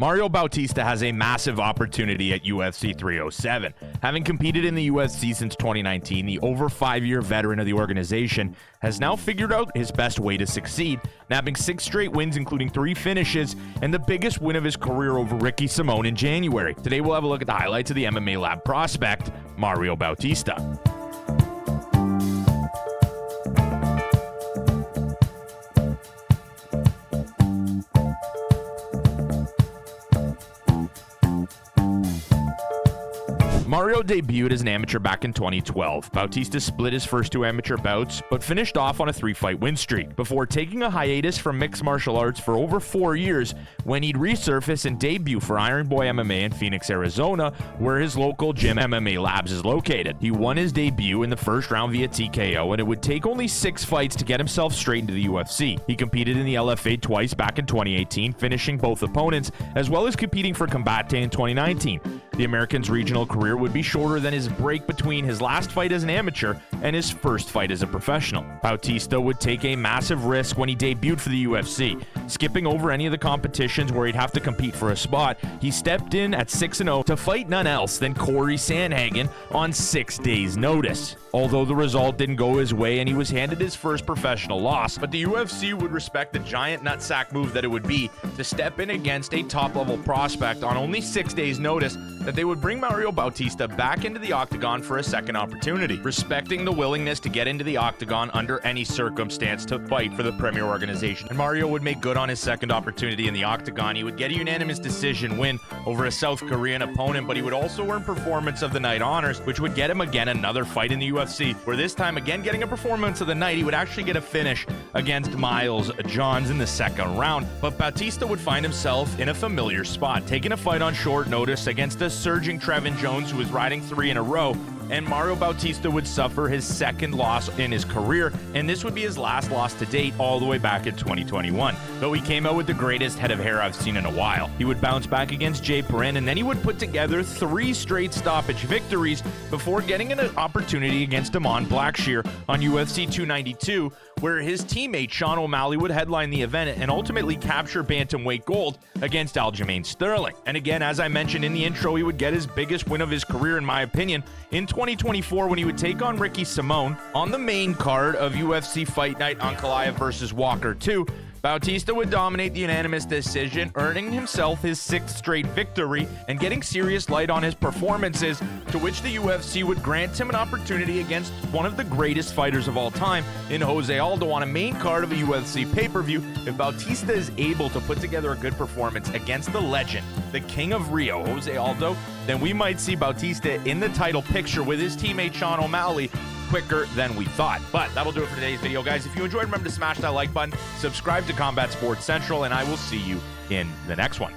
Mario Bautista has a massive opportunity at UFC 307. Having competed in the UFC since 2019, the over 5-year veteran of the organization has now figured out his best way to succeed, nabbing 6 straight wins including 3 finishes and the biggest win of his career over Ricky Simón in January. Today we'll have a look at the highlights of the MMA Lab prospect, Mario Bautista. Mario debuted as an amateur back in 2012. Bautista split his first 2 amateur bouts, but finished off on a 3-fight win streak, before taking a hiatus from mixed martial arts for over 4 years when he'd resurface and debut for Iron Boy MMA in Phoenix, Arizona, where his local gym MMA Labs is located. He won his debut in the first round via TKO, and it would take only 6 fights to get himself straight into the UFC. He competed in the LFA twice back in 2018, finishing both opponents, as well as competing for Combate in 2019. The American's regional career would be shorter than his break between his last fight as an amateur and his first fight as a professional. Bautista would take a massive risk when he debuted for the UFC. Skipping over any of the competitions where he'd have to compete for a spot, he stepped in at 6-0 to fight none else than Corey Sandhagen on 6 days' notice. Although the result didn't go his way and he was handed his first professional loss, but the UFC would respect the giant nutsack move that it would be to step in against a top-level prospect on only 6 days' notice that they would bring Mario Bautista back into the octagon for a second opportunity, respecting the willingness to get into the octagon under any circumstance to fight for the premier organization. And Mario would make good on his second opportunity in the octagon. He would get a unanimous decision win over a South Korean opponent, but he would also earn Performance of the Night honors, which would get him again another fight in the UFC, where this time again getting a Performance of the Night, he would actually get a finish against Miles Johns in the second round. But Bautista would find himself in a familiar spot, taking a fight on short notice against the surging Trevin Jones, who was riding 3 in a row, and Mario Bautista would suffer his second loss in his career, and this would be his last loss to date all the way back in 2021. Though he came out with the greatest head of hair I've seen in a while. He would bounce back against Jay Perrin, and then he would put together 3 straight stoppage victories before getting an opportunity against Damon Blackshear on UFC 292, where his teammate Sean O'Malley would headline the event and ultimately capture bantamweight gold against Aljamain Sterling. And again, as I mentioned in the intro, he would get his biggest win of his career, in my opinion, in 2024 when he would take on Ricky Simón on the main card of UFC Fight Night Ankalaev vs. Walker 2. Bautista would dominate the unanimous decision, earning himself his 6th straight victory and getting serious light on his performances, to which the UFC would grant him an opportunity against one of the greatest fighters of all time in Jose Aldo on a main card of a UFC pay-per-view. If Bautista is able to put together a good performance against the legend, the King of Rio, Jose Aldo, then we might see Bautista in the title picture with his teammate Sean O'Malley quicker than we thought. But that'll do it for today's video, guys. If you enjoyed, remember to smash that like button, subscribe to Combat Sports Central, and I will see you in the next one.